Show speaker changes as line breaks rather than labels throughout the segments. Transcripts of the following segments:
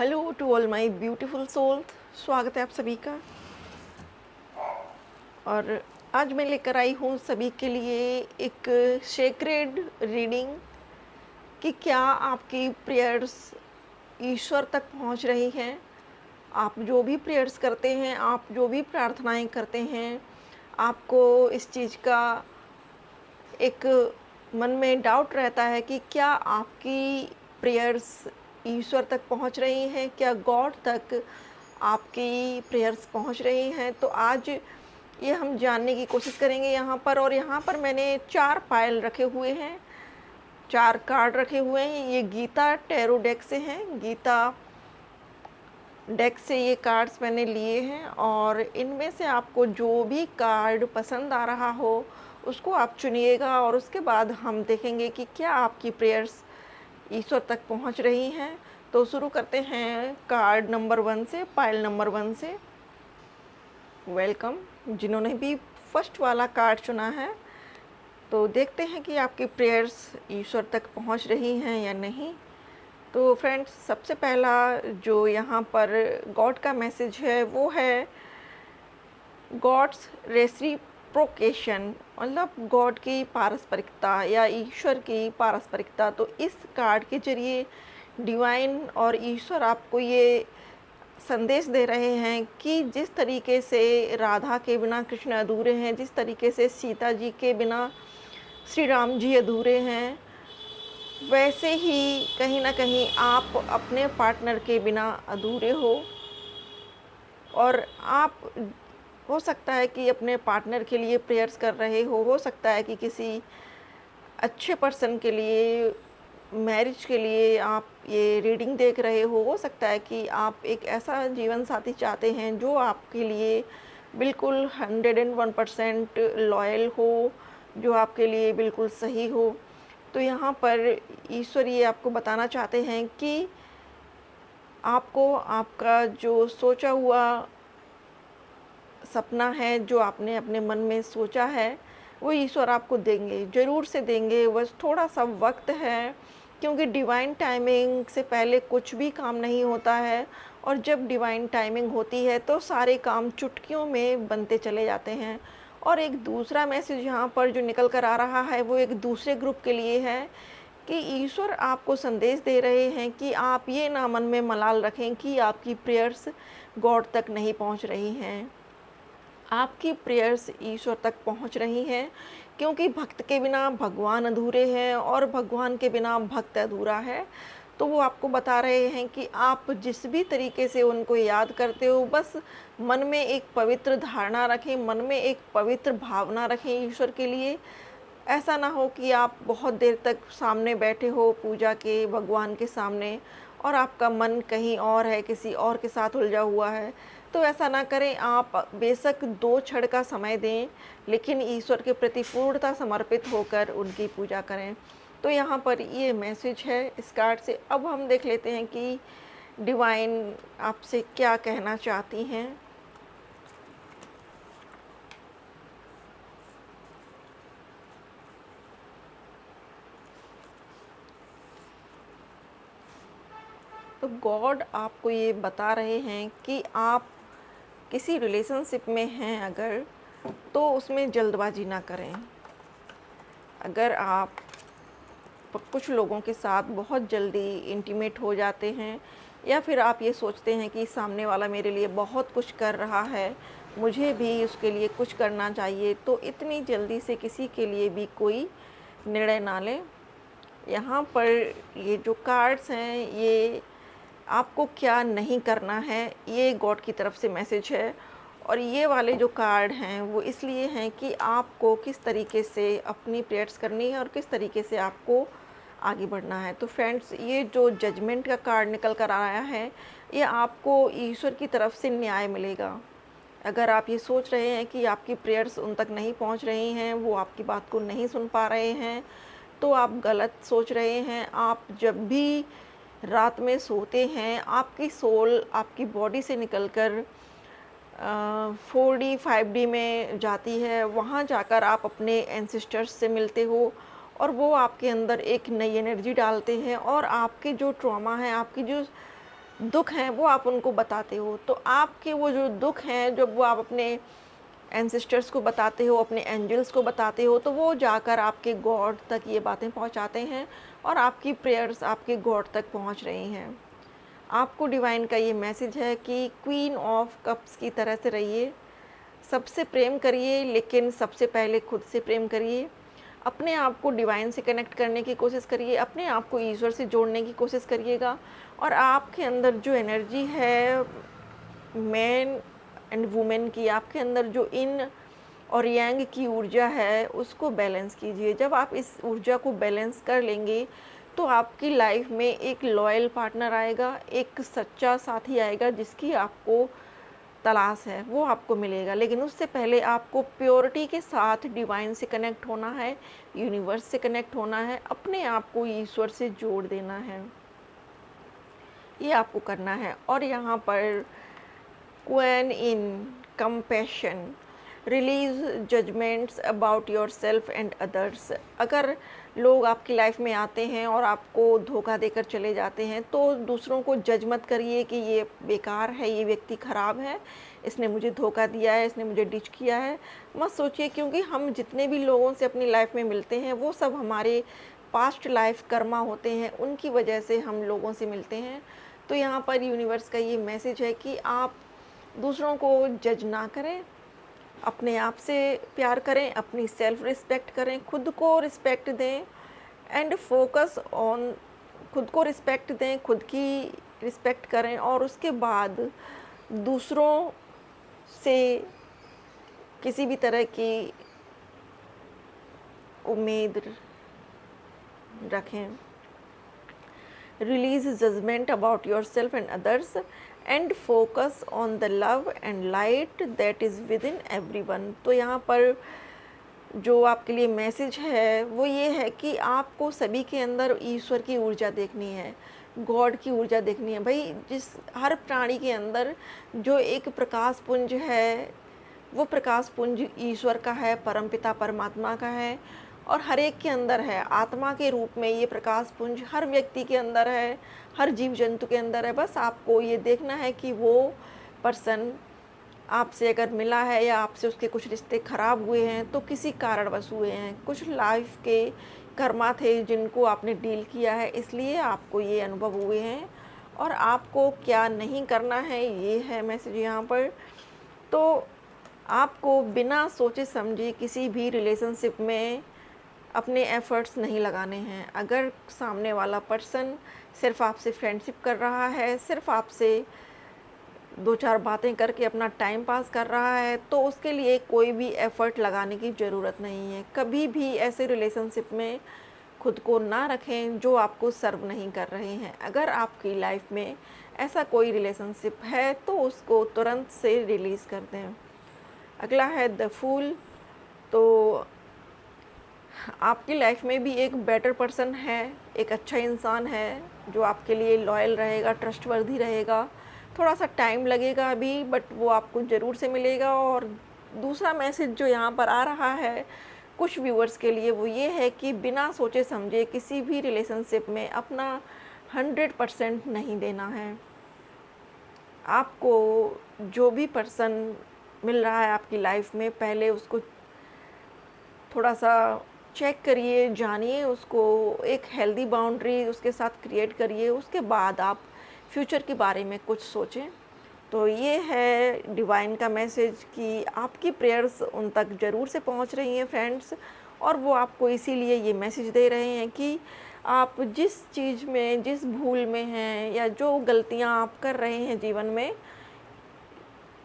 Hello to all my beautiful soul. स्वागत है आप सभी का। और आज मैं लेकर आई हूँ सभी के लिए एक सेक्रेड रीडिंग कि क्या आपकी प्रेयर्स ईश्वर तक पहुँच रही हैं। आप जो भी प्रेयर्स करते हैं, आप जो भी प्रार्थनाएं करते हैं, आपको इस चीज़ का एक मन में डाउट रहता है कि क्या आपकी प्रेयर्स ईश्वर तक पहुंच रही हैं, क्या गॉड तक आपकी प्रेयर्स पहुंच रही हैं। तो आज ये हम जानने की कोशिश करेंगे यहाँ पर। और यहाँ पर मैंने 4 पायल रखे हुए हैं, 4 कार्ड रखे हुए हैं। ये गीता टैरो डेक से हैं, गीता डेक से ये कार्ड्स मैंने लिए हैं। और इनमें से आपको जो भी कार्ड पसंद आ रहा हो उसको आप चुनिएगा और उसके बाद हम देखेंगे कि क्या आपकी प्रेयर्स ईश्वर तक पहुंच रही हैं। तो शुरू करते हैं कार्ड नंबर 1 से, पायल नंबर 1 से। वेलकम जिन्होंने भी फर्स्ट वाला कार्ड चुना है। तो देखते हैं कि आपकी प्रेयर्स ईश्वर तक पहुंच रही हैं या नहीं। तो फ्रेंड्स, सबसे पहला जो यहाँ पर गॉड का मैसेज है वो है गॉड्स रेसिप्रोकेशन, मतलब गॉड की पारस्परिकता या ईश्वर की पारस्परिकता। तो इस कार्ड के जरिए डिवाइन और ईश्वर आपको ये संदेश दे रहे हैं कि जिस तरीके से राधा के बिना कृष्ण अधूरे हैं, जिस तरीके से सीता जी के बिना श्री राम जी अधूरे हैं, वैसे ही कहीं ना कहीं आप अपने पार्टनर के बिना अधूरे हो। और आप हो सकता है कि अपने पार्टनर के लिए प्रेयर्स कर रहे हो सकता है कि किसी अच्छे पर्सन के लिए, मैरिज के लिए आप ये रीडिंग देख रहे हो सकता है कि आप एक ऐसा जीवन साथी चाहते हैं जो आपके लिए बिल्कुल 101% लॉयल हो, जो आपके लिए बिल्कुल सही हो। तो यहाँ पर ईश्वर ये आपको बताना चाहते हैं कि आपको आपका जो सोचा हुआ सपना है, जो आपने अपने मन में सोचा है, वो ईश्वर आपको देंगे, ज़रूर से देंगे। बस थोड़ा सा वक्त है, क्योंकि डिवाइन टाइमिंग से पहले कुछ भी काम नहीं होता है। और जब डिवाइन टाइमिंग होती है तो सारे काम चुटकियों में बनते चले जाते हैं। और एक दूसरा मैसेज यहाँ पर जो निकल कर आ रहा है वो एक दूसरे ग्रुप के लिए है कि ईश्वर आपको संदेश दे रहे हैं कि आप ये ना मन में मलाल रखें कि आपकी प्रेयर्स गॉड तक नहीं पहुँच रही हैं। आपकी प्रेयर्स ईश्वर तक पहुंच रही हैं, क्योंकि भक्त के बिना भगवान अधूरे हैं और भगवान के बिना भक्त अधूरा है। तो वो आपको बता रहे हैं कि आप जिस भी तरीके से उनको याद करते हो, बस मन में एक पवित्र धारणा रखें, मन में एक पवित्र भावना रखें ईश्वर के लिए। ऐसा ना हो कि आप बहुत देर तक सामने बैठे हो पूजा के, भगवान के सामने, और आपका मन कहीं और है, किसी और के साथ उलझा हुआ है। तो ऐसा ना करें। आप बेशक 2 क्षण का समय दें, लेकिन ईश्वर के प्रति पूर्णता समर्पित होकर उनकी पूजा करें। तो यहाँ पर ये मैसेज है इस कार्ड से। अब हम देख लेते हैं कि डिवाइन आपसे क्या कहना चाहती हैं। तो गॉड आपको ये बता रहे हैं कि आप किसी रिलेशनशिप में हैं अगर, तो उसमें जल्दबाजी ना करें। अगर आप कुछ लोगों के साथ बहुत जल्दी इंटीमेट हो जाते हैं, या फिर आप ये सोचते हैं कि सामने वाला मेरे लिए बहुत कुछ कर रहा है, मुझे भी उसके लिए कुछ करना चाहिए, तो इतनी जल्दी से किसी के लिए भी कोई निर्णय ना लें। यहाँ पर ये जो कार्ड्स हैं, ये आपको क्या नहीं करना है, ये गॉड की तरफ से मैसेज है। और ये वाले जो कार्ड हैं वो इसलिए हैं कि आपको किस तरीके से अपनी प्रेयर्स करनी है और किस तरीके से आपको आगे बढ़ना है। तो फ्रेंड्स, ये जो जजमेंट का कार्ड निकल कर आया है, ये आपको ईश्वर की तरफ से न्याय मिलेगा। अगर आप ये सोच रहे हैं कि आपकी प्रेयर्स उन तक नहीं पहुंच रही हैं, वो आपकी बात को नहीं सुन पा रहे हैं, तो आप गलत सोच रहे हैं। आप जब भी रात में सोते हैं, आपकी सोल आपकी बॉडी से निकलकर 4D 5D में जाती है। वहाँ जाकर आप अपने एंसेस्टर्स से मिलते हो और वो आपके अंदर एक नई एनर्जी डालते हैं, और आपके जो ट्रॉमा है, आपकी जो दुख हैं वो आप उनको बताते हो, तो आपके वो जो दुख हैं जब वो आप अपने एंसेस्टर्स को बताते हो, अपने एंजल्स को बताते हो, तो वो जाकर आपके गॉड तक ये बातें पहुंचाते हैं और आपकी प्रेयर्स आपके गॉड तक पहुंच रही हैं। आपको डिवाइन का ये मैसेज है कि क्वीन ऑफ कप्स की तरह से रहिए, सबसे प्रेम करिए, लेकिन सबसे पहले खुद से प्रेम करिए। अपने आप को डिवाइन से कनेक्ट करने की कोशिश करिए, अपने आप को ईश्वर से जोड़ने की कोशिश करिएगा, और आपके अंदर जो एनर्जी है मैन एंड वुमेन की, आपके अंदर जो इन और यांग की ऊर्जा है उसको बैलेंस कीजिए। जब आप इस ऊर्जा को बैलेंस कर लेंगे तो आपकी लाइफ में एक लॉयल पार्टनर आएगा, एक सच्चा साथी आएगा जिसकी आपको तलाश है, वो आपको मिलेगा। लेकिन उससे पहले आपको प्योरिटी के साथ डिवाइन से कनेक्ट होना है, यूनिवर्स से कनेक्ट होना है, अपने आप को ईश्वर से जोड़ देना है, ये आपको करना है। और यहाँ पर Quan Yin compassion, release judgements about yourself and others. अगर लोग आपकी लाइफ में आते हैं और आपको धोखा देकर चले जाते हैं तो दूसरों को जज मत करिए कि ये बेकार है, ये व्यक्ति ख़राब है, इसने मुझे धोखा दिया है, इसने मुझे डिच किया है, मत सोचिए। क्योंकि हम जितने भी लोगों से अपनी लाइफ में मिलते हैं वो सब हमारे पास्ट लाइफ कर्मा होते हैं, उनकी वजह से हम लोगों से मिलते हैं। तो यहाँ पर यूनिवर्स का ये मैसेज है कि आप दूसरों को जज ना करें, अपने आप से प्यार करें, अपनी सेल्फ रिस्पेक्ट करें, खुद को रिस्पेक्ट दें एंड फोकस ऑन, खुद को रिस्पेक्ट दें, खुद की रिस्पेक्ट करें, और उसके बाद दूसरों से किसी भी तरह की उम्मीद रखें। Release judgement about yourself and others and focus on the love and light that is within everyone. तो यहाँ पर जो आपके लिए मैसेज है वो ये है कि आपको सभी के अंदर ईश्वर की ऊर्जा देखनी है, गॉड की ऊर्जा देखनी है। भाई जिस हर प्राणी के अंदर जो एक प्रकाश पुंज है वो प्रकाश पुंज ईश्वर का है, परमपिता परमात्मा का है, और हर एक के अंदर है। आत्मा के रूप में ये प्रकाश पुंज हर व्यक्ति के अंदर है, हर जीव जंतु के अंदर है। बस आपको ये देखना है कि वो पर्सन आपसे अगर मिला है या आपसे उसके कुछ रिश्ते ख़राब हुए हैं तो किसी कारणवश हुए हैं, कुछ लाइफ के कर्मा थे जिनको आपने डील किया है, इसलिए आपको ये अनुभव हुए हैं। और आपको क्या नहीं करना है ये है मैसेज यहाँ पर। तो आपको बिना सोचे समझे किसी भी रिलेशनशिप में अपने एफ़र्ट्स नहीं लगाने हैं। अगर सामने वाला पर्सन सिर्फ़ आपसे फ्रेंडशिप कर रहा है, सिर्फ़ आपसे दो चार बातें करके अपना टाइम पास कर रहा है, तो उसके लिए कोई भी एफ़र्ट लगाने की ज़रूरत नहीं है। कभी भी ऐसे रिलेशनशिप में खुद को ना रखें जो आपको सर्व नहीं कर रहे हैं। अगर आपकी लाइफ में ऐसा कोई रिलेशनशिप है तो उसको तुरंत से रिलीज़ कर दें। अगला है द फूल। तो आपकी लाइफ में भी एक बेटर पर्सन है, एक अच्छा इंसान है जो आपके लिए लॉयल रहेगा, ट्रस्टवर्दी रहेगा। थोड़ा सा टाइम लगेगा अभी, बट वो आपको ज़रूर से मिलेगा। और दूसरा मैसेज जो यहाँ पर आ रहा है कुछ व्यूअर्स के लिए वो ये है कि बिना सोचे समझे किसी भी रिलेशनशिप में अपना 100% नहीं देना है। आपको जो भी पर्सन मिल रहा है आपकी लाइफ में, पहले उसको थोड़ा सा चेक करिए, जानिए उसको, एक हेल्दी बाउंड्री उसके साथ क्रिएट करिए, उसके बाद आप फ्यूचर के बारे में कुछ सोचें। तो ये है डिवाइन का मैसेज कि आपकी प्रेयर्स उन तक ज़रूर से पहुंच रही हैं फ्रेंड्स, और वो आपको इसीलिए ये मैसेज दे रहे हैं कि आप जिस चीज़ में, जिस भूल में हैं या जो गलतियां आप कर रहे हैं जीवन में,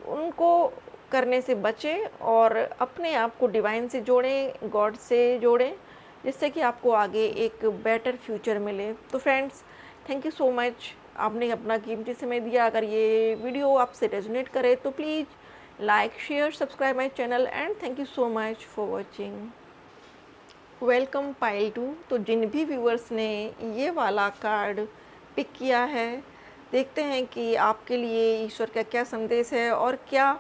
उनको करने से बचें और अपने आप को डिवाइन से जोड़ें, गॉड से जोड़ें, जिससे कि आपको आगे एक बेटर फ्यूचर मिले। तो friends, thank you so much, आपने अपना कीमती समय दिया। अगर ये वीडियो आपसे रेजोनेट करे तो please like, share, subscribe my channel and thank you so much for watching. Welcome pile 2। तो जिन भी व्यूअर्स ने ये वाला कार्ड पिक किया है, देखते हैं कि आपके लिए ईश्वर का क्या संदेश है और क्या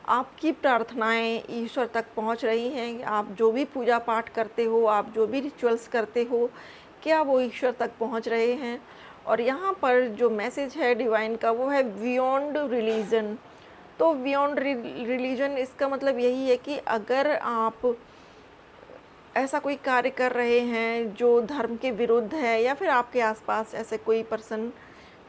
आपकी प्रार्थनाएं ईश्वर तक पहुंच रही हैं। आप जो भी पूजा पाठ करते हो, आप जो भी रिचुअल्स करते हो, क्या वो ईश्वर तक पहुंच रहे हैं। और यहाँ पर जो मैसेज है डिवाइन का वो है बियॉन्ड रिलीजन। तो बियॉन्ड रिलीजन इसका मतलब यही है कि अगर आप ऐसा कोई कार्य कर रहे हैं जो धर्म के विरुद्ध है, या फिर आपके आसपास ऐसे कोई पर्सन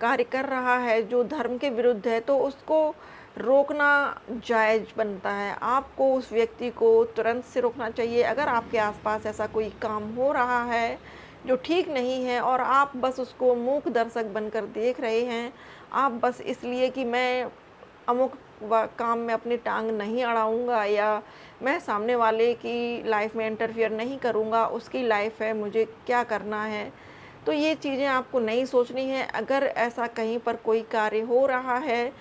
कार्य कर रहा है जो धर्म के विरुद्ध है, तो उसको रोकना जायज़ बनता है। आपको उस व्यक्ति को तुरंत से रोकना चाहिए। अगर आपके आसपास ऐसा कोई काम हो रहा है जो ठीक नहीं है और आप बस उसको मूक दर्शक बनकर देख रहे हैं, आप बस इसलिए कि मैं अमुक काम में अपनी टांग नहीं अड़ाऊँगा या मैं सामने वाले की लाइफ में इंटरफियर नहीं करूँगा, उसकी लाइफ है, मुझे क्या करना है। तो ये चीज़ें आपको नहीं सोचनी है। अगर ऐसा कहीं पर कोई कार्य हो रहा है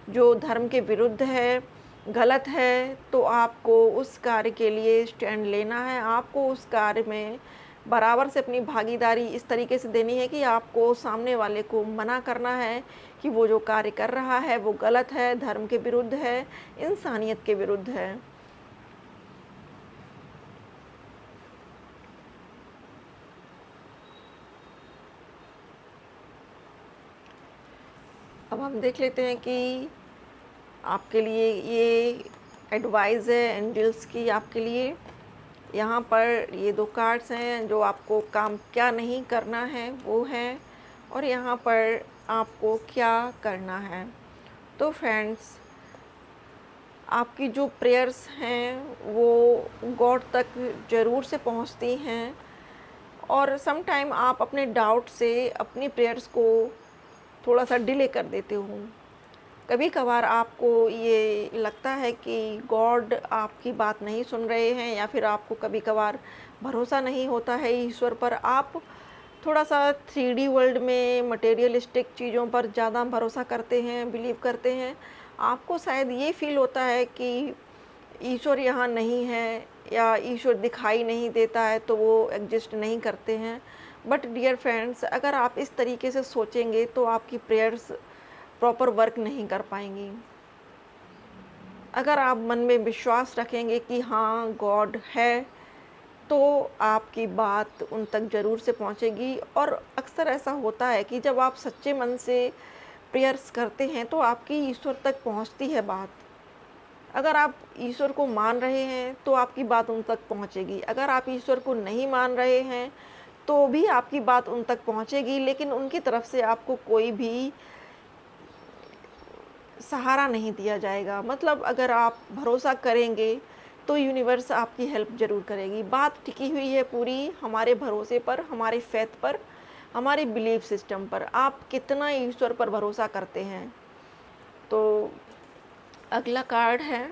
जो धर्म के विरुद्ध है, गलत है, तो आपको उस कार्य के लिए स्टैंड लेना है। आपको उस कार्य में बराबर से अपनी भागीदारी इस तरीके से देनी है कि आपको सामने वाले को मना करना है कि वो जो कार्य कर रहा है वो गलत है, धर्म के विरुद्ध है, इंसानियत के विरुद्ध है। अब हम देख लेते हैं कि आपके लिए ये एडवाइस है एंजल्स की आपके लिए। यहाँ पर ये 2 कार्ड्स हैं, जो आपको काम क्या नहीं करना है वो है, और यहाँ पर आपको क्या करना है। तो फ्रेंड्स, आपकी जो प्रेयर्स हैं वो गॉड तक ज़रूर से पहुँचती हैं, और सम टाइम आप अपने डाउट से अपनी प्रेयर्स को थोड़ा सा डिले कर देते हो। कभी कभार आपको ये लगता है कि गॉड आपकी बात नहीं सुन रहे हैं, या फिर आपको कभी कभार भरोसा नहीं होता है ईश्वर पर। आप थोड़ा सा 3D वर्ल्ड में मटेरियलिस्टिक चीज़ों पर ज़्यादा भरोसा करते हैं, बिलीव करते हैं। आपको शायद ये फील होता है कि ईश्वर यहाँ नहीं है, या ईश्वर दिखाई नहीं देता है, तो वो एग्जिस्ट नहीं करते हैं। बट डियर फ्रेंड्स, अगर आप इस तरीके से सोचेंगे तो आपकी प्रेयर्स प्रॉपर वर्क नहीं कर पाएंगी। अगर आप मन में विश्वास रखेंगे कि हाँ गॉड है, तो आपकी बात उन तक ज़रूर से पहुँचेगी। और अक्सर ऐसा होता है कि जब आप सच्चे मन से प्रेयर्स करते हैं तो आपकी ईश्वर तक पहुँचती है बात। अगर आप ईश्वर को मान रहे हैं तो आपकी बात उन तक पहुँचेगी। अगर आप ईश्वर को नहीं मान रहे हैं तो भी आपकी बात उन तक पहुँचेगी, लेकिन उनकी तरफ से आपको कोई भी सहारा नहीं दिया जाएगा। मतलब अगर आप भरोसा करेंगे तो यूनिवर्स आपकी हेल्प ज़रूर करेगी। बात टिकी हुई है पूरी हमारे भरोसे पर, हमारे फेथ पर, हमारे बिलीफ सिस्टम पर। आप कितना ईश्वर पर भरोसा करते हैं। तो अगला कार्ड है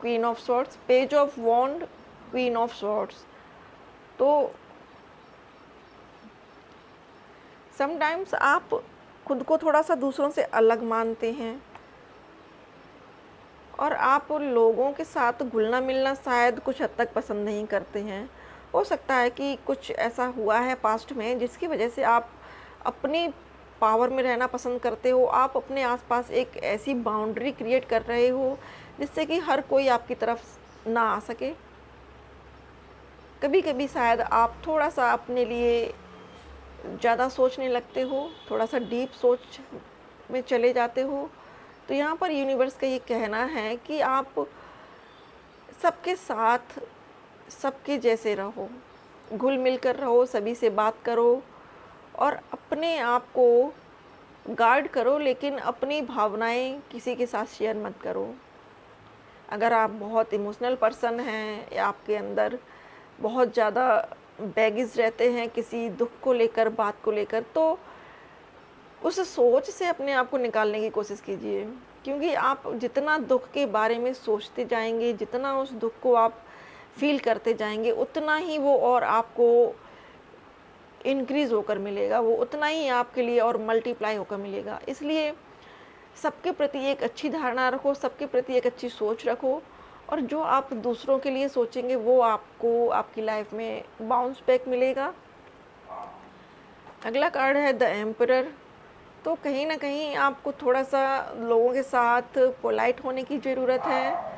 queen of swords, page of wand, queen of swords. तो समटाइम्स आप खुद को थोड़ा सा दूसरों से अलग मानते हैं, और आप लोगों के साथ घुलना मिलना शायद कुछ हद तक पसंद नहीं करते हैं। हो सकता है कि कुछ ऐसा हुआ है पास्ट में जिसकी वजह से आप अपनी पावर में रहना पसंद करते हो। आप अपने आसपास एक ऐसी बाउंड्री क्रिएट कर रहे हो जिससे कि हर कोई आपकी तरफ ना आ सके। कभी कभी शायद आप थोड़ा सा अपने लिए ज़्यादा सोचने लगते हो, थोड़ा सा डीप सोच में चले जाते हो। तो यहाँ पर यूनिवर्स का ये कहना है कि आप सबके साथ सबके जैसे रहो, घुल मिल कर रहो, सभी से बात करो और अपने आप को गार्ड करो, लेकिन अपनी भावनाएं किसी के साथ शेयर मत करो। अगर आप बहुत इमोशनल पर्सन हैं या आपके अंदर बहुत ज़्यादा बैगेज रहते हैं किसी दुख को लेकर, बात को लेकर, तो उस सोच से अपने आप को निकालने की कोशिश कीजिए। क्योंकि आप जितना दुख के बारे में सोचते जाएंगे, जितना उस दुख को आप फील करते जाएंगे, उतना ही वो और आपको इंक्रीज़ होकर मिलेगा, वो उतना ही आपके लिए और मल्टीप्लाई होकर मिलेगा। इसलिए सबके प्रति एक अच्छी धारणा रखो, सबके प्रति एक अच्छी सोच रखो, और जो आप दूसरों के लिए सोचेंगे वो आपको आपकी लाइफ में बाउंस बैक मिलेगा। अगला कार्ड है द एम्परर। तो कहीं ना कहीं आपको थोड़ा सा लोगों के साथ पोलाइट होने की ज़रूरत है।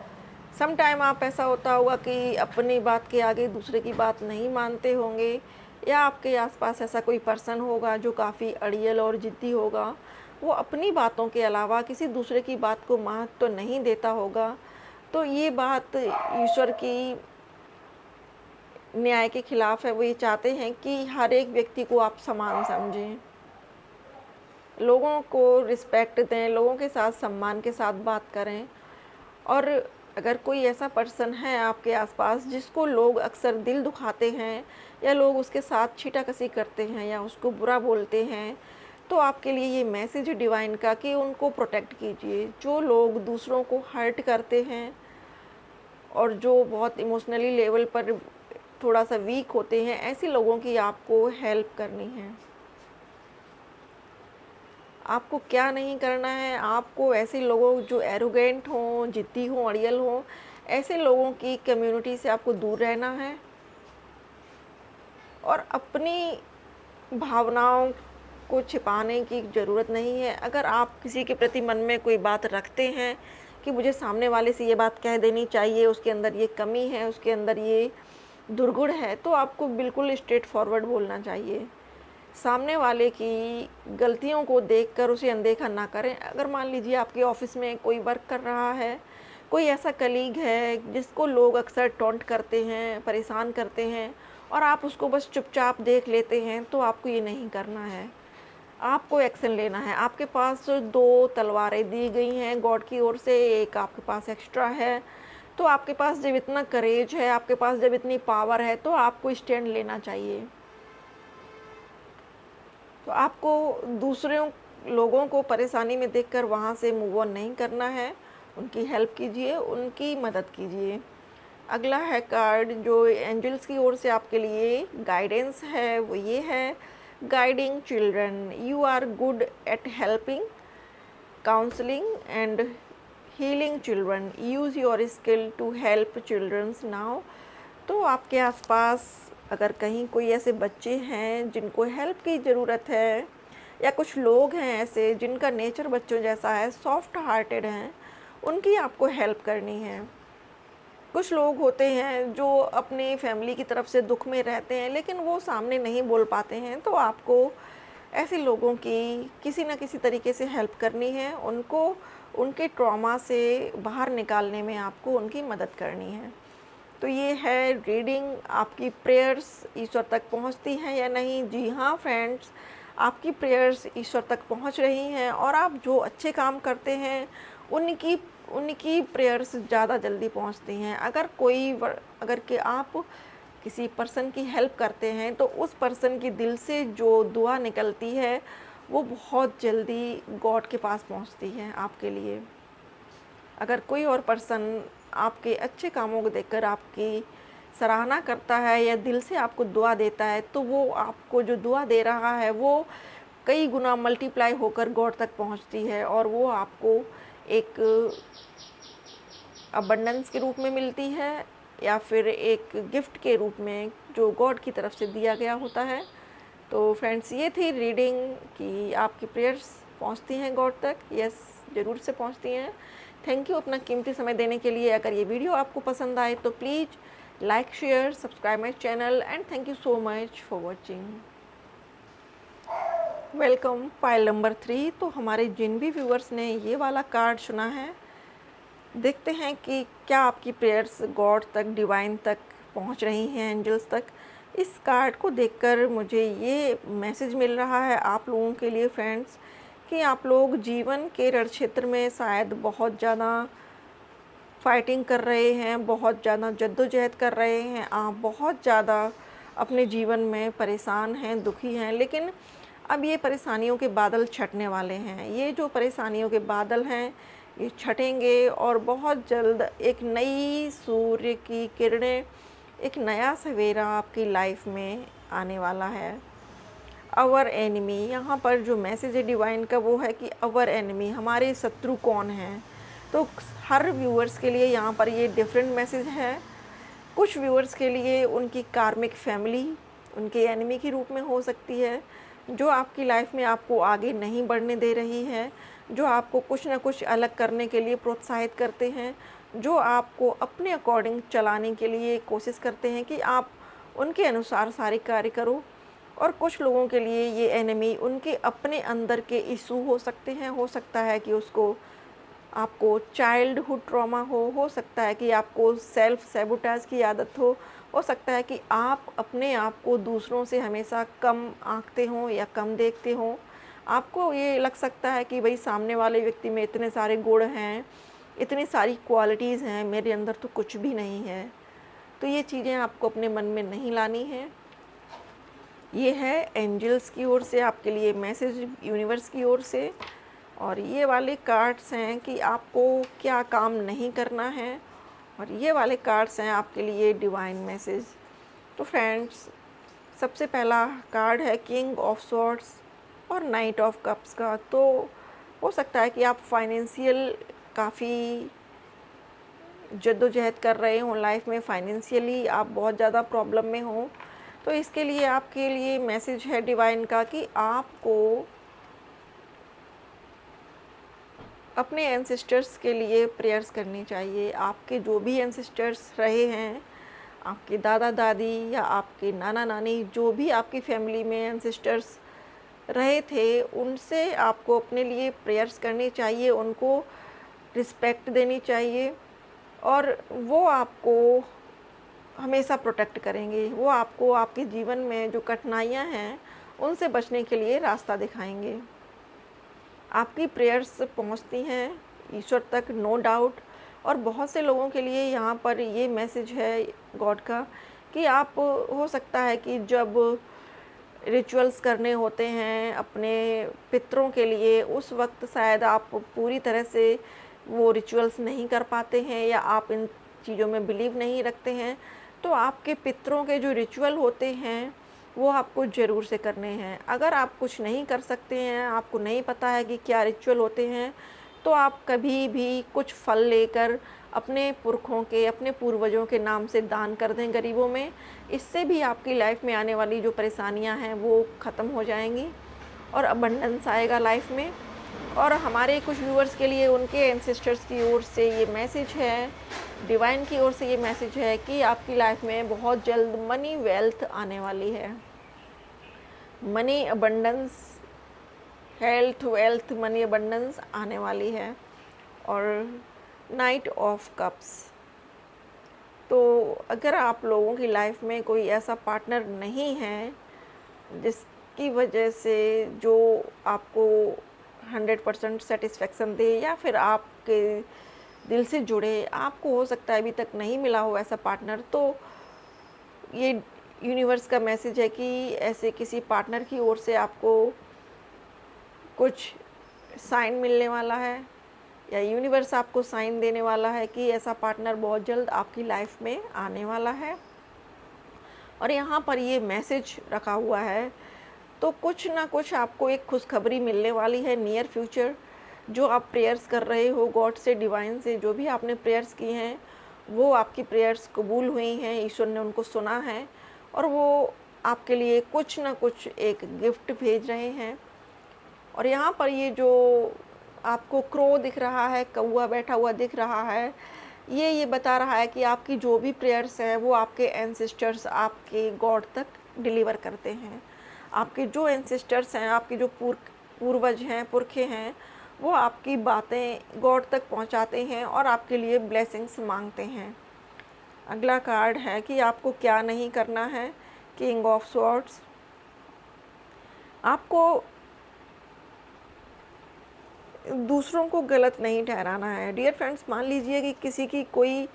सम टाइम आप ऐसा होता होगा कि अपनी बात के आगे दूसरे की बात नहीं मानते होंगे, या आपके आसपास ऐसा कोई पर्सन होगा जो काफ़ी अड़ियल और ज़िद्दी होगा, वो अपनी बातों के अलावा किसी दूसरे की बात को महत्व तो नहीं देता होगा, तो ये बात ईश्वर की न्याय के खिलाफ है। वो ये चाहते हैं कि हर एक व्यक्ति को आप समान समझें, लोगों को रिस्पेक्ट दें, लोगों के साथ सम्मान के साथ बात करें। और अगर कोई ऐसा पर्सन है आपके आसपास जिसको लोग अक्सर दिल दुखाते हैं, या लोग उसके साथ छीटाकसी करते हैं या उसको बुरा बोलते हैं, तो आपके लिए ये मैसेज है डिवाइन का कि उनको प्रोटेक्ट कीजिए। जो लोग दूसरों को हर्ट करते हैं और जो बहुत इमोशनली लेवल पर थोड़ा सा वीक होते हैं, ऐसे लोगों की आपको हेल्प करनी है। आपको क्या नहीं करना है, आपको ऐसे लोगों जो एरोगेंट हों, ज़िद्दी हों, अड़ियल हों, ऐसे लोगों की कम्युनिटी से आपको दूर रहना है। और अपनी भावनाओं को छिपाने की ज़रूरत नहीं है। अगर आप किसी के प्रति मन में कोई बात रखते हैं कि मुझे सामने वाले से ये बात कह देनी चाहिए, उसके अंदर ये कमी है, उसके अंदर ये दुर्गुण है, तो आपको बिल्कुल स्ट्रेट फॉरवर्ड बोलना चाहिए। सामने वाले की गलतियों को देखकर उसे अनदेखा ना करें। अगर मान लीजिए आपके ऑफ़िस में कोई वर्क कर रहा है, कोई ऐसा कलीग है जिसको लोग अक्सर टॉन्ट करते हैं, परेशान करते हैं, और आप उसको बस चुपचाप देख लेते हैं, तो आपको ये नहीं करना है। आपको एक्शन लेना है। आपके पास 2 तलवारें दी गई हैं गॉड की ओर से, एक आपके पास एक्स्ट्रा है। तो आपके पास जब इतना करेज है, आपके पास जब इतनी पावर है, तो आपको स्टैंड लेना चाहिए। तो आपको दूसरों लोगों को परेशानी में देखकर वहाँ से मूव ऑन नहीं करना है, उनकी हेल्प कीजिए, उनकी मदद कीजिए। अगला है कार्ड जो एंजल्स की ओर से आपके लिए गाइडेंस है, वो ये है, guiding children. You are good at helping, counselling and healing children. Use your skill to help childrens now. तो आपके आसपास अगर कहीं कोई ऐसे बच्चे हैं जिनको हेल्प की ज़रूरत है, या कुछ लोग हैं ऐसे जिनका नेचर बच्चों जैसा है, सॉफ्ट हार्टेड हैं, उनकी आपको हेल्प करनी है। कुछ लोग होते हैं जो अपनी फैमिली की तरफ से दुख में रहते हैं, लेकिन वो सामने नहीं बोल पाते हैं, तो आपको ऐसे लोगों की किसी न किसी तरीके से हेल्प करनी है। उनको उनके ट्रॉमा से बाहर निकालने में आपको उनकी मदद करनी है। तो ये है रीडिंग। आपकी प्रेयर्स ईश्वर तक पहुंचती हैं या नहीं? जी हाँ फ्रेंड्स, आपकी प्रेयर्स ईश्वर तक पहुंच रही हैं, और आप जो अच्छे काम करते हैं उनकी प्रेयर्स ज़्यादा जल्दी पहुंचती हैं। अगर कि आप किसी पर्सन की हेल्प करते हैं, तो उस पर्सन की दिल से जो दुआ निकलती है वो बहुत जल्दी गॉड के पास पहुंचती है आपके लिए। अगर कोई और पर्सन आपके अच्छे कामों को देखकर आपकी सराहना करता है या दिल से आपको दुआ देता है, तो वो आपको जो दुआ दे रहा है वो कई गुना मल्टीप्लाई होकर गॉड तक पहुंचती है, और वो आपको एक अबंडेंस के रूप में मिलती है, या फिर एक गिफ्ट के रूप में जो गॉड की तरफ से दिया गया होता है। तो फ्रेंड्स, ये थी रीडिंग कि आपकी प्रेयर्स पहुंचती हैं गॉड तक। यस, ज़रूर से पहुंचती हैं। थैंक यू अपना कीमती समय देने के लिए। अगर ये वीडियो आपको पसंद आए तो please like, share, subscribe my channel, and thank you so much for watching. Welcome pile number 3। तो हमारे जिन भी व्यूअर्स ने ये वाला कार्ड चुना है, देखते हैं कि क्या आपकी प्रेयर्स गॉड तक, डिवाइन तक पहुंच रही हैं, एंजल्स तक। इस कार्ड को देखकर मुझे ये मैसेज मिल रहा है आप लोगों के लिए फ्रेंड्स, कि आप लोग जीवन के रण क्षेत्र में शायद बहुत ज़्यादा फाइटिंग कर रहे हैं, बहुत ज़्यादा जद्दोजहद कर रहे हैं, आप बहुत ज़्यादा अपने जीवन में परेशान हैं, दुखी हैं, लेकिन अब ये परेशानियों के बादल छटने वाले हैं। ये जो परेशानियों के बादल हैं ये छटेंगे, और बहुत जल्द एक नई सूर्य की किरणें, एक नया सवेरा आपकी लाइफ में आने वाला है। अवर एनिमी, यहाँ पर जो मैसेज है डिवाइन का वो है कि अवर एनिमी, हमारे शत्रु कौन हैं। तो हर व्यूअर्स के लिए यहाँ पर ये डिफरेंट मैसेज है। कुछ व्यूअर्स के लिए उनकी कार्मिक फैमिली उनके एनिमी के रूप में हो सकती है, जो आपकी लाइफ में आपको आगे नहीं बढ़ने दे रही है, जो आपको कुछ ना कुछ अलग करने के लिए प्रोत्साहित करते हैं, जो आपको अपने अकॉर्डिंग चलाने के लिए कोशिश करते हैं कि आप उनके अनुसार सारे कार्य करो। और कुछ लोगों के लिए ये एनिमी उनके अपने अंदर के इशू हो सकते हैं। हो सकता है कि उसको आपको चाइल्डहुड ट्रॉमा हो सकता है कि आपको सेल्फ सैबोटाज की आदत हो सकता है कि आप अपने आप को दूसरों से हमेशा कम आंकते हों या कम देखते हों। आपको ये लग सकता है कि भाई सामने वाले व्यक्ति में इतने सारे गुण हैं, इतनी सारी क्वालिटीज़ हैं, मेरे अंदर तो कुछ भी नहीं है। तो ये चीज़ें आपको अपने मन में नहीं लानी हैं। ये है एंजल्स की ओर से आपके लिए मैसेज, यूनिवर्स की ओर से। और ये वाले कार्ड्स हैं कि आपको क्या काम नहीं करना है, और ये वाले कार्ड्स हैं आपके लिए डिवाइन मैसेज। तो फ्रेंड्स, सबसे पहला कार्ड है किंग ऑफ स्वॉर्ड्स और नाइट ऑफ कप्स का। तो हो सकता है कि आप फाइनेंशियल काफ़ी जद्दोजहद कर रहे हों लाइफ में, फाइनेंशियली आप बहुत ज़्यादा प्रॉब्लम में हों। तो इसके लिए आपके लिए मैसेज है डिवाइन का कि आपको अपने एंसेस्टर्स के लिए प्रेयर्स करनी चाहिए। आपके जो भी एंसेस्टर्स रहे हैं, आपके दादा दादी या आपके नाना नानी, जो भी आपकी फैमिली में एंसेस्टर्स रहे थे, उनसे आपको अपने लिए प्रेयर्स करनी चाहिए, उनको रिस्पेक्ट देनी चाहिए। और वो आपको हमेशा प्रोटेक्ट करेंगे। वो आपको आपके जीवन में जो कठिनाइयाँ हैं उनसे बचने के लिए रास्ता दिखाएंगे। आपकी प्रेयर्स पहुंचती हैं ईश्वर तक, नो डाउट। और बहुत से लोगों के लिए यहाँ पर ये मैसेज है गॉड का कि आप, हो सकता है कि जब रिचुअल्स करने होते हैं अपने पितरों के लिए, उस वक्त शायद आप पूरी तरह से वो रिचुअल्स नहीं कर पाते हैं या आप इन चीज़ों में बिलीव नहीं रखते हैं। तो आपके पितरों के जो रिचुअल होते हैं वो आपको ज़रूर से करने हैं। अगर आप कुछ नहीं कर सकते हैं, आपको नहीं पता है कि क्या रिचुअल होते हैं, तो आप कभी भी कुछ फल लेकर अपने पुरखों के, अपने पूर्वजों के नाम से दान कर दें गरीबों में। इससे भी आपकी लाइफ में आने वाली जो परेशानियां हैं वो ख़त्म हो जाएंगी और अबंडेंस आएगा लाइफ में। और हमारे कुछ व्यूअर्स के लिए उनके एंसेस्टर्स की ओर से ये मैसेज है, डिवाइन की ओर से ये मैसेज है कि आपकी लाइफ में बहुत जल्द मनी वेल्थ आने वाली है। Money abundance, health wealth, money abundance आने वाली है। और नाइट ऑफ कप्स, तो अगर आप लोगों की लाइफ में कोई ऐसा पार्टनर नहीं है जिसकी वजह से जो आपको 100% सेटिस्फेक्शन दे या फिर आपके दिल से जुड़े, आपको हो सकता है अभी तक नहीं मिला हो ऐसा पार्टनर, तो ये यूनिवर्स का मैसेज है कि ऐसे किसी पार्टनर की ओर से आपको कुछ साइन मिलने वाला है, या यूनिवर्स आपको साइन देने वाला है कि ऐसा पार्टनर बहुत जल्द आपकी लाइफ में आने वाला है। और यहाँ पर ये मैसेज रखा हुआ है, तो कुछ ना कुछ आपको एक खुशखबरी मिलने वाली है नियर फ्यूचर। जो आप प्रेयर्स कर रहे हो गॉड से, डिवाइन से, जो भी आपने प्रेयर्स की हैं वो आपकी प्रेयर्स कबूल हुई हैं, ईश्वर ने उनको सुना है और वो आपके लिए कुछ ना कुछ एक गिफ्ट भेज रहे हैं। और यहाँ पर ये जो आपको क्रो दिख रहा है, कौवा बैठा हुआ दिख रहा है, ये बता रहा है कि आपकी जो भी प्रेयर्स हैं वो आपके एंसेस्टर्स आपके गॉड तक डिलीवर करते हैं। आपके जो एंसेस्टर्स हैं, आपके जो पूर्वज हैं, पुरखे हैं, वो आपकी बातें गॉड तक पहुंचाते हैं और आपके लिए ब्लेसिंग्स मांगते हैं। अगला कार्ड है कि आपको क्या नहीं करना है, किंग ऑफ स्वॉर्ड्स। आपको दूसरों को गलत नहीं ठहराना है। डियर फ्रेंड्स, मान लीजिए कि किसी की कोई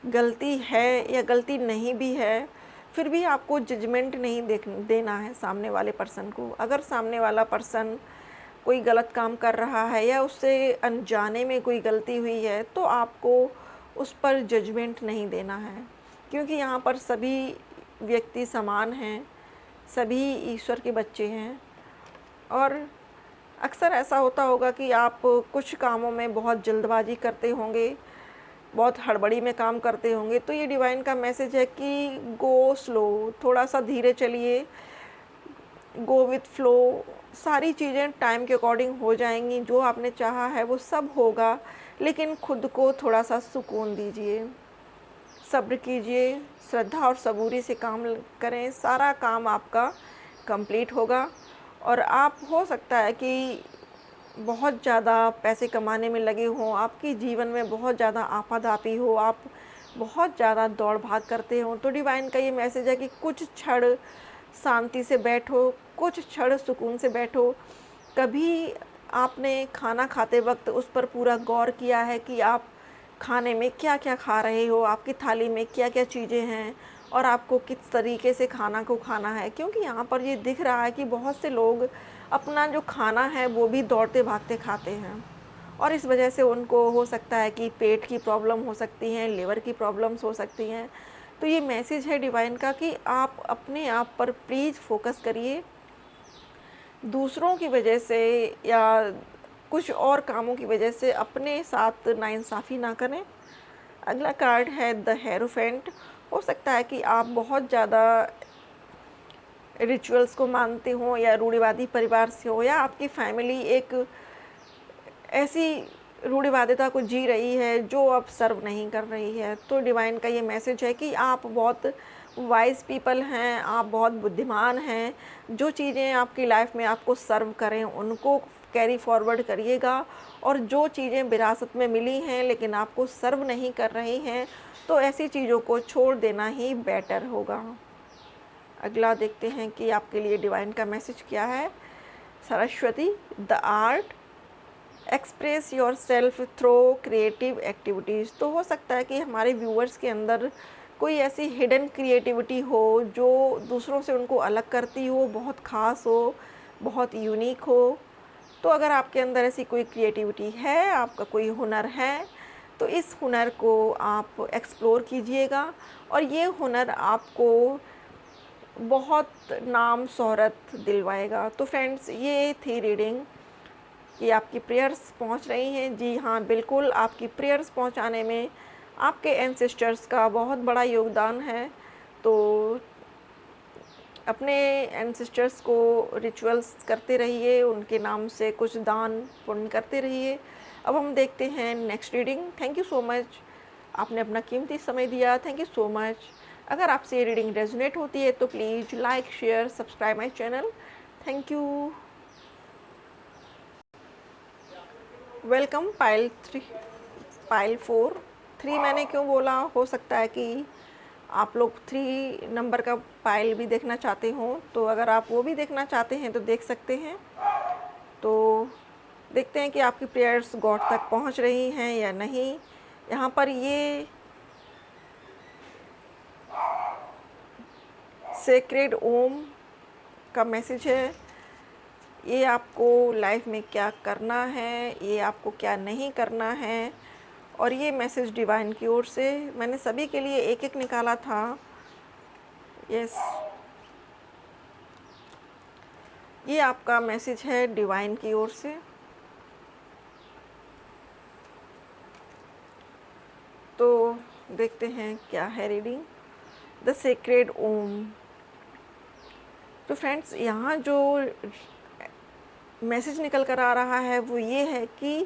गलती है या गलती नहीं भी है, फिर भी आपको जजमेंट नहीं देना है सामने वाले पर्सन को। अगर सामने वाला पर्सन कोई गलत काम कर रहा है या उससे अनजाने में कोई गलती हुई है, तो आपको उस पर जजमेंट नहीं देना है, क्योंकि यहाँ पर सभी व्यक्ति समान हैं, सभी ईश्वर के बच्चे हैं। और अक्सर ऐसा होता होगा कि आप कुछ कामों में बहुत जल्दबाजी करते होंगे, बहुत हड़बड़ी में काम करते होंगे। तो ये डिवाइन का मैसेज है कि गो स्लो, थोड़ा सा धीरे चलिए, गो विथ फ्लो। सारी चीज़ें टाइम के अकॉर्डिंग हो जाएंगी, जो आपने चाहा है वो सब होगा, लेकिन खुद को थोड़ा सा सुकून दीजिए, सब्र कीजिए, श्रद्धा और सबूरी से काम करें, सारा काम आपका कंप्लीट होगा। और आप हो सकता है कि बहुत ज़्यादा पैसे कमाने में लगे हों, आपके जीवन में बहुत ज़्यादा आपाधापी हो, आप बहुत ज़्यादा दौड़ भाग करते हों, तो डिवाइन का ये मैसेज है कि कुछ क्षण शांति से बैठो, कुछ क्षण सुकून से बैठो। कभी आपने खाना खाते वक्त उस पर पूरा गौर किया है कि आप खाने में क्या क्या खा रहे हो, आपकी थाली में क्या क्या चीज़ें हैं और आपको किस तरीके से खाना को खाना है? क्योंकि यहाँ पर ये दिख रहा है कि बहुत से लोग अपना जो खाना है वो भी दौड़ते भागते खाते हैं, और इस वजह से उनको हो सकता है कि पेट की प्रॉब्लम हो सकती हैं, लिवर की प्रॉब्लम्स हो सकती हैं। तो ये मैसेज है डिवाइन का कि आप अपने आप पर प्लीज़ फोकस करिए, दूसरों की वजह से या कुछ और कामों की वजह से अपने साथ नाइंसाफ़ी ना करें। अगला कार्ड है द हेरोफेंट। हो सकता है कि आप बहुत ज़्यादा रिचुअल्स को मानते हो या रूढ़िवादी परिवार से हो, या आपकी फैमिली एक ऐसी रूढ़िवादिता को जी रही है जो अब सर्व नहीं कर रही है। तो डिवाइन का ये मैसेज है कि आप बहुत वाइज पीपल हैं, आप बहुत बुद्धिमान हैं, जो चीज़ें आपकी लाइफ में आपको सर्व करें उनको कैरी फॉरवर्ड करिएगा, और जो चीज़ें विरासत में मिली हैं लेकिन आपको सर्व नहीं कर रही हैं, तो ऐसी चीज़ों को छोड़ देना ही बेटर होगा। अगला देखते हैं कि आपके लिए डिवाइन का मैसेज क्या है। Saraswati, the art, express your self through creative activities. तो हो सकता है कि हमारे व्यूअर्स के अंदर कोई ऐसी हिडन क्रिएटिविटी हो जो दूसरों से उनको अलग करती हो, बहुत ख़ास हो, बहुत यूनिक हो। तो अगर आपके अंदर ऐसी कोई क्रिएटिविटी है, आपका कोई हुनर है, तो इस हुनर को आप एक्सप्लोर कीजिएगा, और ये हुनर आपको बहुत नाम शोहरत दिलवाएगा। तो फ्रेंड्स, ये थी रीडिंग कि आपकी प्रेयर्स पहुंच रही हैं। जी हाँ, बिल्कुल, आपकी प्रेयर्स पहुंचाने में आपके एंसेस्टर्स का बहुत बड़ा योगदान है। तो अपने एंसेस्टर्स को रिचुअल्स करते रहिए, उनके नाम से कुछ दान पुण्य करते रहिए। अब हम देखते हैं next reading. Thank you so much, आपने अपना कीमती समय दिया। Thank you so much. अगर आपसे ये रीडिंग रेजोनेट होती है तो please like, share, subscribe my channel. Thank you. Welcome pile 3, pile 4। 3 मैंने क्यों बोला, हो सकता है कि आप लोग 3 नंबर का पाइल भी देखना चाहते हो, तो अगर आप वो भी देखना चाहते हैं तो देख सकते हैं। तो देखते हैं कि आपकी प्रेयर्स गॉड तक पहुंच रही हैं या नहीं। यहाँ पर ये सेक्रेड ओम का मैसेज है। ये आपको लाइफ में क्या करना है, ये आपको क्या नहीं करना है, और ये मैसेज डिवाइन की ओर से। मैंने सभी के लिए एक एक निकाला था। यस, ये आपका मैसेज है डिवाइन की ओर से। तो देखते हैं क्या है रीडिंग। द सेक्रेड ओम। तो फ्रेंड्स, यहाँ जो मैसेज निकल कर आ रहा है वो ये है कि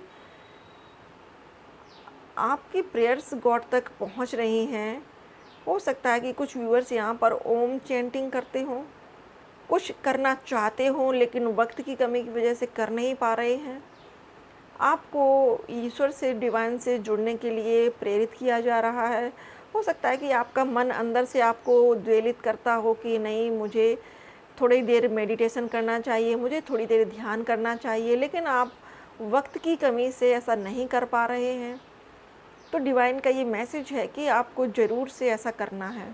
आपकी प्रेयर्स गॉड तक पहुँच रही हैं। हो सकता है कि कुछ व्यूअर्स यहाँ पर ओम चैंटिंग करते हों, कुछ करना चाहते हों लेकिन वक्त की कमी की वजह से कर नहीं पा रहे हैं। आपको ईश्वर से, डिवाइन से जुड़ने के लिए प्रेरित किया जा रहा है। हो सकता है कि आपका मन अंदर से आपको द्वेलित करता हो कि नहीं, मुझे थोड़ी देर मेडिटेशन करना चाहिए, मुझे थोड़ी देर ध्यान करना चाहिए, लेकिन आप वक्त की कमी से ऐसा नहीं कर पा रहे हैं। तो डिवाइन का ये मैसेज है कि आपको ज़रूर से ऐसा करना है।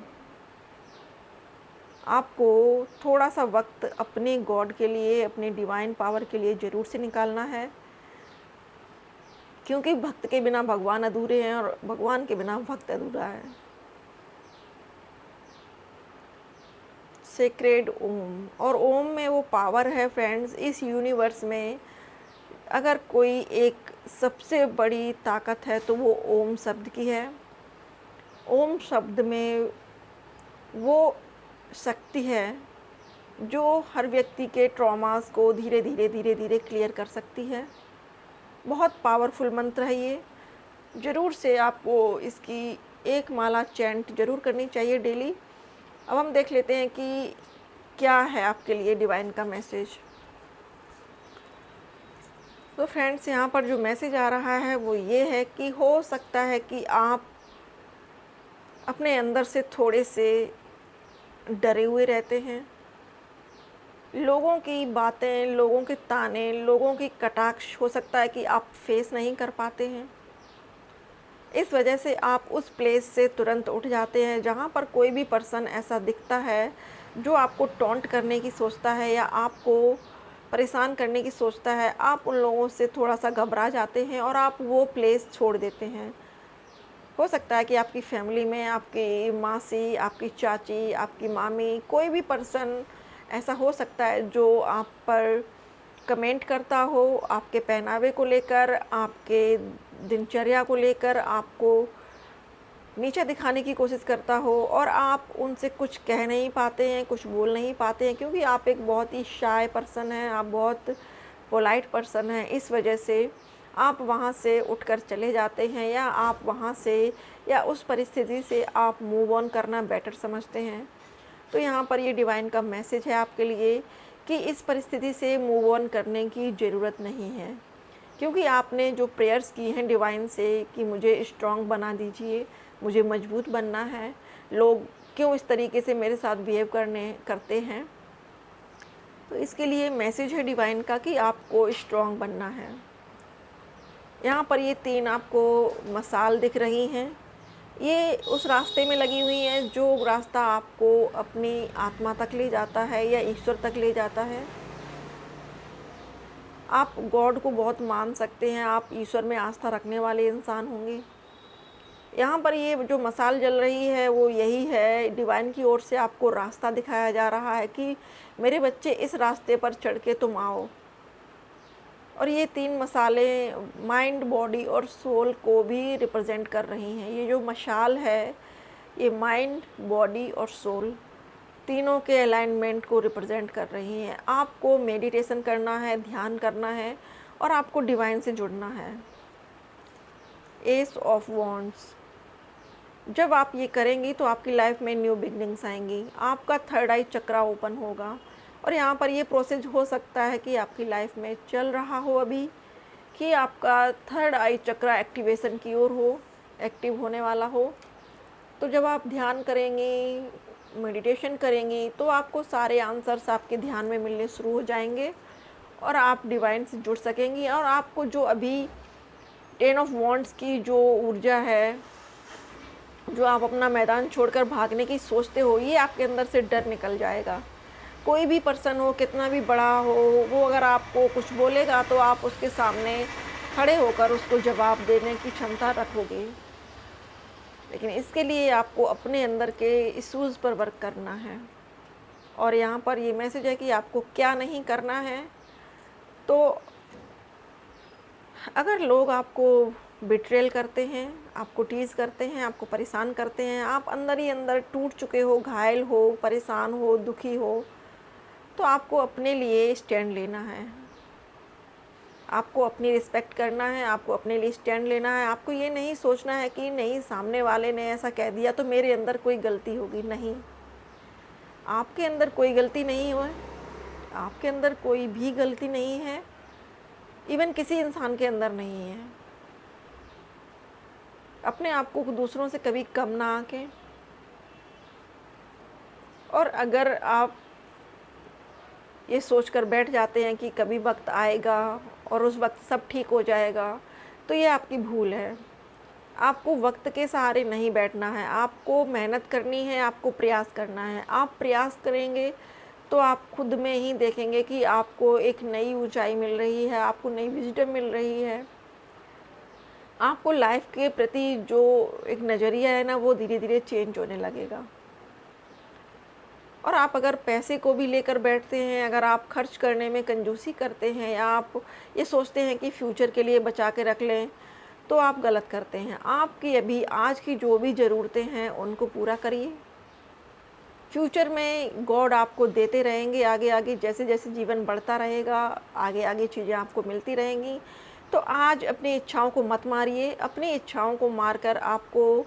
आपको थोड़ा सा वक्त अपने गॉड के लिए, अपने डिवाइन पावर के लिए ज़रूर से निकालना है, क्योंकि भक्त के बिना भगवान अधूरे हैं और भगवान के बिना भक्त अधूरा है। सेक्रेड ओम, और ओम में वो पावर है फ्रेंड्स। इस यूनिवर्स में अगर कोई एक सबसे बड़ी ताकत है तो वो ओम शब्द की है। ओम शब्द में वो शक्ति है जो हर व्यक्ति के ट्रॉमास को धीरे धीरे क्लियर कर सकती है। बहुत पावरफुल मंत्र है ये। ज़रूर से आपको इसकी एक माला चैंट ज़रूर करनी चाहिए डेली। अब हम देख लेते हैं कि क्या है आपके लिए डिवाइन का मैसेज। तो फ्रेंड्स, यहाँ पर जो मैसेज आ रहा है वो ये है कि हो सकता है कि आप अपने अंदर से थोड़े से डरे हुए रहते हैं। लोगों की बातें, लोगों के ताने, लोगों की कटाक्ष हो सकता है कि आप फेस नहीं कर पाते हैं। इस वजह से आप उस प्लेस से तुरंत उठ जाते हैं जहाँ पर कोई भी पर्सन ऐसा दिखता है जो आपको टॉन्ट करने की सोचता है या आपको परेशान करने की सोचता है। आप उन लोगों से थोड़ा सा घबरा जाते हैं और आप वो प्लेस छोड़ देते हैं। हो सकता है कि आपकी फैमिली में आपकी मासी, आपकी चाची, आपकी मामी, कोई भी पर्सन ऐसा हो सकता है जो आप पर कमेंट करता हो, आपके पहनावे को लेकर, आपके दिनचर्या को लेकर आपको नीचा दिखाने की कोशिश करता हो और आप उनसे कुछ कह नहीं पाते हैं, कुछ बोल नहीं पाते हैं, क्योंकि आप एक बहुत ही शाय पर्सन हैं, आप बहुत पोलाइट पर्सन हैं। इस वजह से आप वहाँ से उठकर चले जाते हैं या आप वहाँ से या उस परिस्थिति से आप मूव ऑन करना बेटर समझते हैं। तो यहाँ पर ये डिवाइन का मैसेज है आपके लिए कि इस परिस्थिति से मूव ऑन करने की ज़रूरत नहीं है, क्योंकि आपने जो प्रेयर्स की हैं डिवाइन से कि मुझे स्ट्रॉन्ग बना दीजिए, मुझे मजबूत बनना है, लोग क्यों इस तरीके से मेरे साथ बिहेव करते हैं, तो इसके लिए मैसेज है डिवाइन का कि आपको स्ट्रॉन्ग बनना है। यहाँ पर ये 3 आपको मसाल दिख रही हैं, ये उस रास्ते में लगी हुई हैं जो रास्ता आपको अपनी आत्मा तक ले जाता है या ईश्वर तक ले जाता है। आप गॉड को बहुत मान सकते हैं, आप ईश्वर में आस्था रखने वाले इंसान होंगे। यहाँ पर ये जो मसाल जल रही है वो यही है, डिवाइन की ओर से आपको रास्ता दिखाया जा रहा है कि मेरे बच्चे इस रास्ते पर चढ़ के तुम आओ। और ये 3 मसालें माइंड, बॉडी और सोल को भी रिप्रेजेंट कर रही हैं। ये जो मशाल है ये माइंड, बॉडी और सोल तीनों के अलाइनमेंट को रिप्रेजेंट कर रही हैं। आपको मेडिटेशन करना है, ध्यान करना है और आपको डिवाइन से जुड़ना है। एस ऑफ वॉन्ड्स, जब आप ये करेंगी तो आपकी लाइफ में न्यू बिगनिंग्स आएंगी, आपका थर्ड आई चक्रा ओपन होगा। और यहाँ पर ये प्रोसेस हो सकता है कि आपकी लाइफ में चल रहा हो अभी, कि आपका थर्ड आई चक्रा एक्टिवेशन की ओर हो, एक्टिव होने वाला हो। तो जब आप ध्यान करेंगी, मेडिटेशन करेंगी, तो आपको सारे आंसर्स आपके ध्यान में मिलने शुरू हो जाएंगे और आप डिवाइन से जुड़ सकेंगी। और आपको जो अभी 10 ऑफ वॉन्ड्स की जो ऊर्जा है, जो आप अपना मैदान छोड़कर भागने की सोचते हो, ये आपके अंदर से डर निकल जाएगा। कोई भी पर्सन हो, कितना भी बड़ा हो, वो अगर आपको कुछ बोलेगा तो आप उसके सामने खड़े होकर उसको जवाब देने की क्षमता रखोगे। लेकिन इसके लिए आपको अपने अंदर के इश्यूज़ पर वर्क करना है। और यहाँ पर ये मैसेज है कि आपको क्या नहीं करना है। तो अगर लोग आपको बिट्रेल करते हैं, आपको टीज़ करते हैं, आपको परेशान करते हैं, आप अंदर ही अंदर टूट चुके हो, घायल हो, परेशान हो, दुखी हो, तो आपको अपने लिए स्टैंड लेना है। आपको अपनी रिस्पेक्ट करना है, आपको अपने लिए स्टैंड लेना है। आपको ये नहीं सोचना है कि नहीं, सामने वाले ने ऐसा कह दिया तो मेरे अंदर कोई गलती होगी। नहीं, आपके अंदर कोई गलती नहीं है, आपके अंदर कोई भी गलती नहीं है, इवन किसी इंसान के अंदर नहीं है। अपने आप को दूसरों से कभी कम ना आंकें। और अगर आप ये सोचकर बैठ जाते हैं कि कभी वक्त आएगा और उस वक्त सब ठीक हो जाएगा, तो ये आपकी भूल है। आपको वक्त के सहारे नहीं बैठना है, आपको मेहनत करनी है, आपको प्रयास करना है। आप प्रयास करेंगे तो आप खुद में ही देखेंगे कि आपको एक नई ऊंचाई मिल रही है, आपको नई विजडम मिल रही है। आपको लाइफ के प्रति जो एक नज़रिया है ना, वो धीरे धीरे चेंज होने लगेगा। और आप अगर पैसे को भी लेकर बैठते हैं, अगर आप खर्च करने में कंजूसी करते हैं या आप ये सोचते हैं कि फ्यूचर के लिए बचा के रख लें, तो आप गलत करते हैं। आपकी अभी आज की जो भी ज़रूरतें हैं उनको पूरा करिए। फ्यूचर में गॉड आपको देते रहेंगे, आगे आगे जैसे जैसे जीवन बढ़ता रहेगा, आगे आगे चीज़ें आपको मिलती रहेंगी। तो आज अपनी इच्छाओं को मत मारिए। अपनी इच्छाओं को मारकर आपको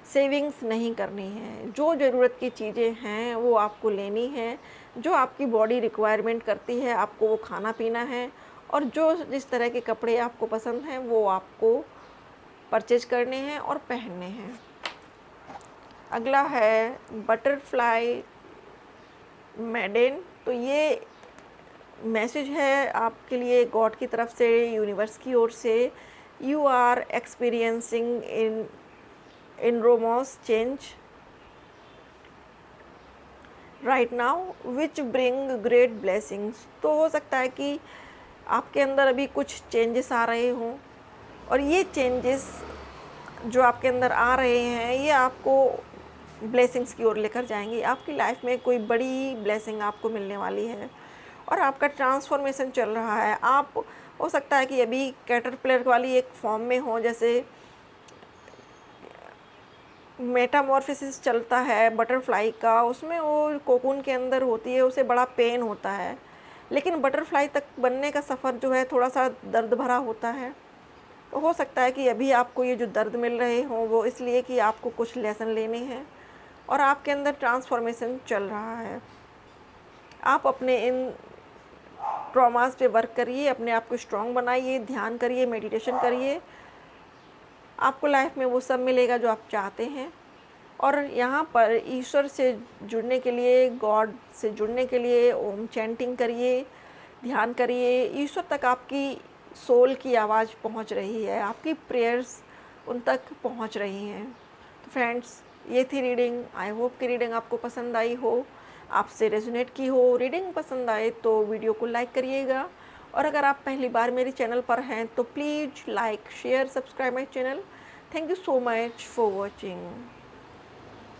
सेविंग्स नहीं करनी है। जो ज़रूरत की चीज़ें हैं वो आपको लेनी है, जो आपकी बॉडी रिक्वायरमेंट करती है आपको वो खाना पीना है, और जो जिस तरह के कपड़े आपको पसंद हैं वो आपको परचेज करने हैं और पहनने हैं। अगला है बटरफ्लाई मेडेन। तो ये मैसेज है आपके लिए गॉड की तरफ से, यूनिवर्स की ओर से। You are experiencing in enormous change right now which bring great blessings। तो हो सकता है कि आपके अंदर अभी कुछ चेंजेस आ रहे हों, और ये चेंजेस जो आपके अंदर आ रहे हैं ये आपको ब्लेसिंग्स की ओर लेकर जाएंगी। आपकी लाइफ में कोई बड़ी ब्लेसिंग आपको मिलने वाली है, और आपका ट्रांसफॉर्मेशन चल रहा है। आप हो सकता है कि अभी कैटरपिलर वाली एक फॉर्म में हो, जैसे मेटामॉर्फोसिस चलता है बटरफ्लाई का, उसमें वो कोकून के अंदर होती है, उसे बड़ा पेन होता है, लेकिन बटरफ्लाई तक बनने का सफ़र जो है थोड़ा सा दर्द भरा होता है। तो हो सकता है कि अभी आपको ये जो दर्द मिल रहे हों वो इसलिए कि आपको कुछ लेसन लेने हैं, और आपके अंदर ट्रांसफॉर्मेशन चल रहा है। आप अपने इन ट्रॉमास पे वर्क करिए, अपने आप को स्ट्रॉन्ग बनाइए, ध्यान करिए, मेडिटेशन करिए। आपको लाइफ में वो सब मिलेगा जो आप चाहते हैं। और यहाँ पर ईश्वर से जुड़ने के लिए, गॉड से जुड़ने के लिए ओम चैंटिंग करिए, ध्यान करिए। ईश्वर तक आपकी सोल की आवाज़ पहुँच रही है, आपकी प्रेयर्स उन तक पहुँच रही हैं। तो फ्रेंड्स, ये थी रीडिंग। आई होप कि रीडिंग आपको पसंद आई हो, आपसे रेजोनेट की हो। रीडिंग पसंद आए तो वीडियो को लाइक करिएगा, और अगर आप पहली बार मेरे चैनल पर हैं तो please like, share, subscribe my channel. Thank you so much for watching.